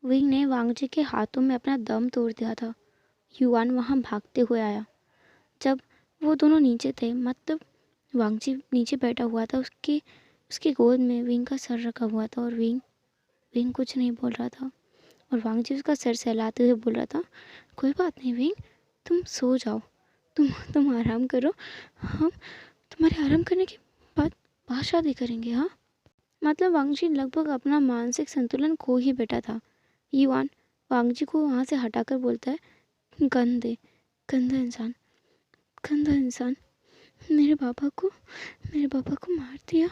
Wing ने वांगजी के हाथों में अपना दम तोड़ दिया था। युआन वहाँ भागते हुए आया। जब वो दोनों नीचे थे, मतलब वांगजी नीचे बैठा हुआ था, उसकी उसकी गोद में विंग का सर रखा हुआ था और विंग विंग कुछ नहीं बोल रहा था। और वांगजी उसका सर सहलाते हुए बोल रहा था, कोई बात नहीं विंग, तुम सो जाओ, तुम आराम करो, हम तुम्हारे आराम करने के बाद बाद शादी करेंगे। हाँ, मतलब वांगजी लगभग अपना मानसिक संतुलन खो ही बैठा था। युआन वांगजी को वहाँ से हटाकर बोलता है, गंदे गंदा इंसान, गंदा इंसान, मेरे पापा को मार दिया।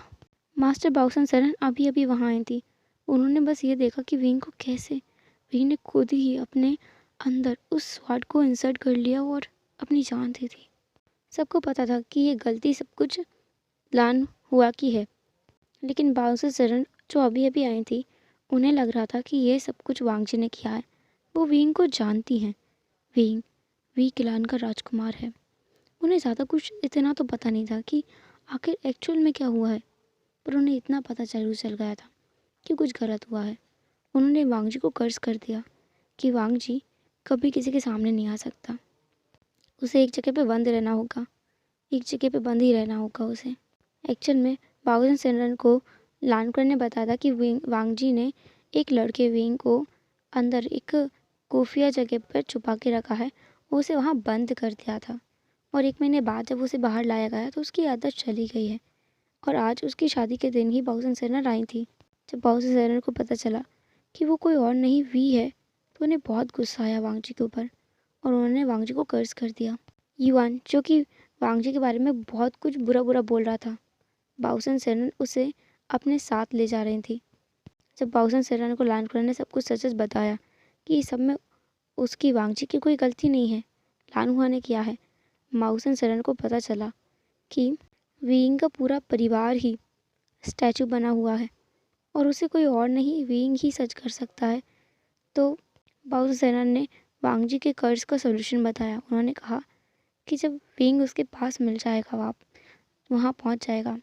मास्टर बाउसन सरन अभी अभी वहाँ आई थी। उन्होंने बस ये देखा कि विंग को कैसे विंग ने खुद ही अपने अंदर उस स्वाड को इंसर्ट कर लिया और अपनी जान दे दी। सबको पता था कि ये गलती सब कुछ लान हुआ की है, लेकिन बाउसन सरन जो अभी अभी आई थी, उन्हें लग रहा था कि ये सब कुछ वांगजी ने किया है। वो विंग को जानती हैं। विंग वी किलान का राजकुमार है। उन्हें ज़्यादा कुछ इतना तो पता नहीं था कि आखिर एक्चुअल में क्या हुआ है, पर उन्हें इतना पता जरूर चल गया था कि कुछ गलत हुआ है। उन्होंने वांगजी को कर्ज कर दिया कि वांगजी कभी किसी के सामने नहीं आ सकता। उसे एक जगह पे बंद रहना होगा, एक जगह पे बंद ही रहना होगा उसे। एक्चुअल में बाउसन सेनरन को लानकर ने बताया था कि वांगजी ने एक लड़के विंग को अंदर एक खुफिया जगह पर छुपा के रखा है, उसे वहाँ बंद कर दिया था। और 1 महीने बाद जब उसे बाहर लाया गया तो उसकी आदत चली गई है। और आज उसकी शादी के दिन ही बाउसन सेनर आई थी। जब बाउसन सेनर को पता चला कि वो कोई और नहीं वी है, तो उन्हें बहुत गुस्सा आया वांगजी के ऊपर और उन्होंने वांगजी को कर्ज कर दिया। युआन, जो कि वांगजी के बारे में बहुत कुछ बुरा बुरा बोल रहा था, बाउसन सेनर उसे अपने साथ ले जा रही थी। जब बाउसन सेनर को लानकुरा ने सब कुछ सच सच बताया कि इस सब में उसकी वांगजी की कोई गलती नहीं है, लानहुआ ने किया है, बाउसन सेनर को पता चला कि विंग का पूरा परिवार ही स्टैचू बना हुआ है और उसे कोई और नहीं विंग ही सच कर सकता है। तो बाउसन सेनर ने वांगजी के कर्ज का सोल्यूशन बताया। उन्होंने कहा कि जब विंग उसके पास मिल जाएगा, वहाँ पहुँच जाएगा,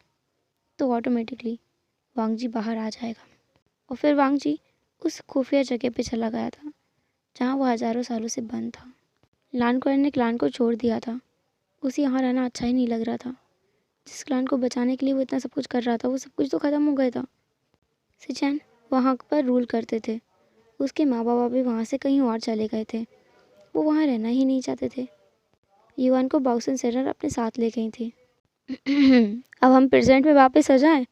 तो ऑटोमेटिकली वांगजी बाहर आ जाएगा। और फिर वांगजी उस खुफिया जगह पे चला गया था जहाँ वो हज़ारों सालों से बंद था। लानकुरा ने क्लान को छोड़ दिया था। उसे यहाँ रहना अच्छा ही नहीं लग रहा था। जिस क्लान को बचाने के लिए वो इतना सब कुछ कर रहा था, वो सब कुछ तो ख़त्म हो गया था। सिचैन वहाँ पर रूल करते थे। उसके माँ बाप भी वहाँ से कहीं और चले गए थे। वो वहाँ रहना ही नहीं चाहते थे। युआन को बाउसन सेनर अपने साथ ले गई थी। अब हम प्रेजेंट में वापस आ जाएं।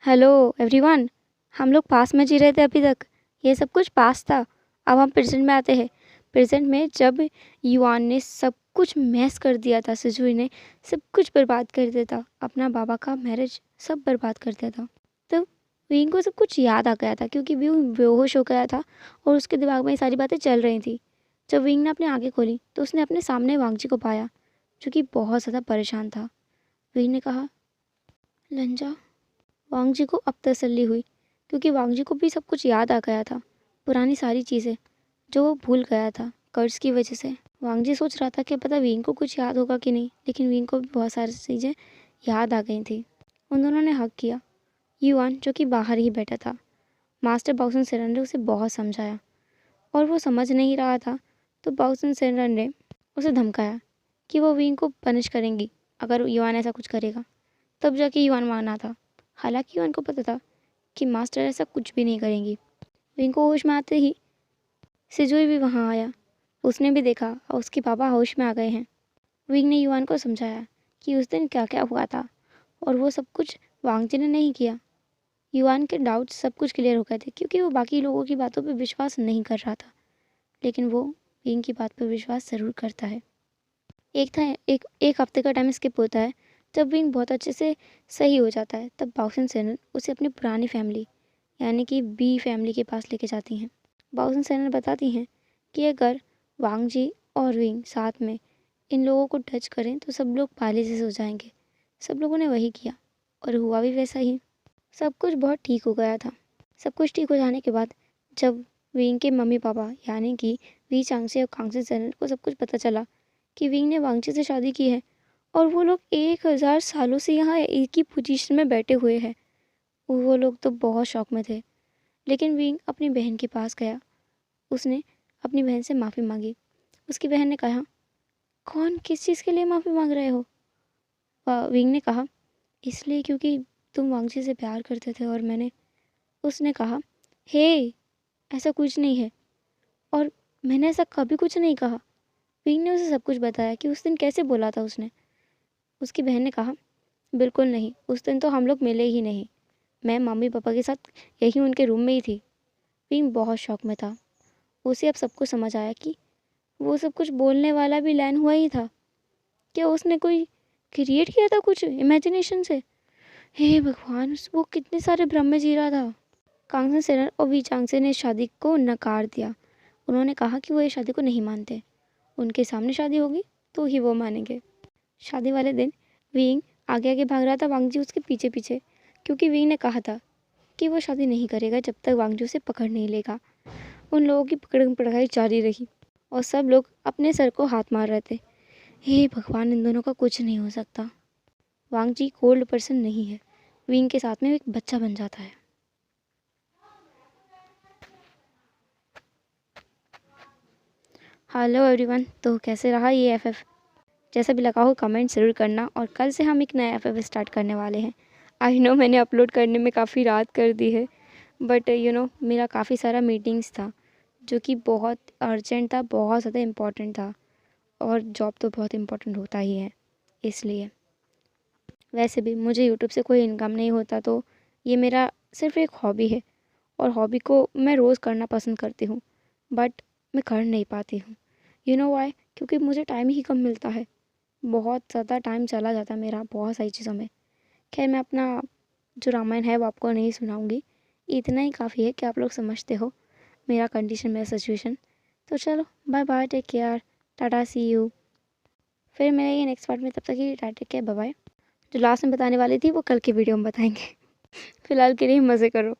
हेलो एवरीवन, हम लोग पास में जी रहे थे अभी तक, ये सब कुछ पास था। अब हम प्रेजेंट में आते हैं। प्रेजेंट में जब युआन ने सब कुछ मैस कर दिया था, सिजुई ने सब कुछ बर्बाद कर दिया था, अपना बाबा का मैरिज सब बर्बाद कर दिया था, तो विंग को सब कुछ याद आ गया था क्योंकि विंग बेहोश हो गया था और उसके दिमाग में ये सारी बातें चल रही थी। जब विंग ने अपनी आंखें खोली तो उसने अपने सामने वांगजी को पाया, जो कि बहुत ज़्यादा परेशान था। विंग ने कहा, लंजा। वांगजी को अब तसल्ली हुई क्योंकि वांगजी को भी सब कुछ याद आ गया था, पुरानी सारी चीज़ें जो वो भूल गया था कर्ज की वजह से। वांगजी सोच रहा था कि पता विंग को कुछ याद होगा कि नहीं, लेकिन विंग को भी बहुत सारी चीज़ें याद आ गई थी। उन दोनों ने हक किया। युआन, जो कि बाहर ही बैठा था, मास्टर बाउसन सेनर ने उसे बहुत समझाया और वो समझ नहीं रहा था, तो बाउसन सेनर ने उसे धमकाया कि वो विंग को पनिश करेंगी अगर युआन ऐसा कुछ करेगा। तब जाके युआन माना था। हालांकि युआन को पता था कि मास्टर ऐसा कुछ भी नहीं करेंगी। विंग को होश में आते ही सिजुई भी वहाँ आया। उसने भी देखा और उसके पापा होश में आ गए हैं। विंग ने युआन को समझाया कि उस दिन क्या क्या हुआ था और वो सब कुछ वांगजी ने नहीं किया। युआन के डाउट सब कुछ क्लियर हो गए थे क्योंकि वो बाकी लोगों की बातों पर विश्वास नहीं कर रहा था, लेकिन वो विंग की बात पर विश्वास ज़रूर करता है। एक हफ्ते का टाइम स्किप होता है। जब विंग बहुत अच्छे से सही हो जाता है, तब बाउसन सेनर उसे अपनी पुरानी फैमिली यानी कि बी फैमिली के पास लेके जाती हैं। बाउसन सेनर बताती हैं कि अगर वांगजी और विंग साथ में इन लोगों को टच करें तो सब लोग पैरालिसिस हो जाएंगे। सब लोगों ने वही किया और हुआ भी वैसा ही। सब कुछ बहुत ठीक हो गया था। सब कुछ ठीक हो जाने के बाद जब विंग के मम्मी पापा यानी कि वी चांगसे और कांगसे सेनर को सब कुछ पता चला कि विंग ने वांगजी से शादी की है और वो लोग 1000 सालों से यहाँ एक ही पोजीशन में बैठे हुए हैं, वो लोग तो बहुत शौक में थे। लेकिन विंग अपनी बहन के पास गया उसने अपनी बहन से माफ़ी मांगी। उसकी बहन ने कहा, कौन, किस चीज़ के लिए माफ़ी मांग रहे हो? विंग ने कहा, इसलिए क्योंकि तुम वांगजी से प्यार करते थे और मैंने। उसने कहा, हे, ऐसा कुछ नहीं है और मैंने ऐसा कभी कुछ नहीं कहा। विंग ने उसे सब कुछ बताया कि उस दिन कैसे बोला था उसने। उसकी बहन ने कहा, बिल्कुल नहीं, उस दिन तो हम लोग मिले ही नहीं। मैं मम्मी पापा के साथ यहीं उनके रूम में ही थी। विंग बहुत शौक में था। उसे अब सब कुछ समझ आया कि वो सब कुछ बोलने वाला भी लैन हुआ ही था। क्या उसने कोई क्रिएट किया था कुछ इमेजिनेशन से? हे भगवान, वो कितने सारे भ्रम में जी रहा था। कांगसन सेनर और वी चांगसे ने शादी को नकार दिया। उन्होंने कहा कि वो ये शादी को नहीं मानते। उनके सामने शादी होगी तो ही वो मानेंगे। शादी वाले दिन विंग आगे आगे भाग रहा था, वांगजी उसके पीछे पीछे, क्योंकि विंग ने कहा था कि वो शादी नहीं करेगा जब तक वांगजी उसे पकड़ नहीं लेगा। उन लोगों की पकड़म पकड़ाई जारी रही और सब लोग अपने सर को हाथ मार रहे थे। हे भगवान, इन दोनों का कुछ नहीं हो सकता। वांगजी कोल्ड पर्सन नहीं है। विंग के साथ में एक बच्चा बन जाता है। हेलो एवरीवन, तो कैसे रहा ये एफएफ? जैसा भी लगा हो कमेंट ज़रूर करना। और कल से हम एक नया एफएफ स्टार्ट करने वाले हैं। आई नो मैंने अपलोड करने में काफ़ी रात कर दी है, बट मेरा काफ़ी सारा मीटिंग्स था जो कि बहुत अर्जेंट था, बहुत ज़्यादा इम्पोर्टेंट था। और जॉब तो बहुत इम्पोर्टेंट होता ही है, इसलिए। वैसे भी मुझे यूट्यूब से कोई इनकम नहीं होता, तो ये मेरा सिर्फ एक हॉबी है और हॉबी को मैं रोज़ करना पसंद करती हूँ, बट मैं कर नहीं पाती हूँ। You know why? क्योंकि मुझे टाइम ही कम मिलता है। बहुत ज़्यादा टाइम चला जाता है मेरा बहुत सारी चीज़ों में। खैर, मैं अपना जो रामायण है वो आपको नहीं सुनाऊँगी। इतना ही काफ़ी है कि आप लोग समझते हो मेरा कंडीशन, मेरा सिचुएशन। तो चलो, bye bye, take care, tata, see you. फिर मिलेंगे नेक्स्ट पार्ट में, तब तक के लिए tata, take care, bye bye. जो लास्ट में बताने वाली थी वो कल की वीडियो में बताएंगे। फिलहाल के लिए मज़े करो।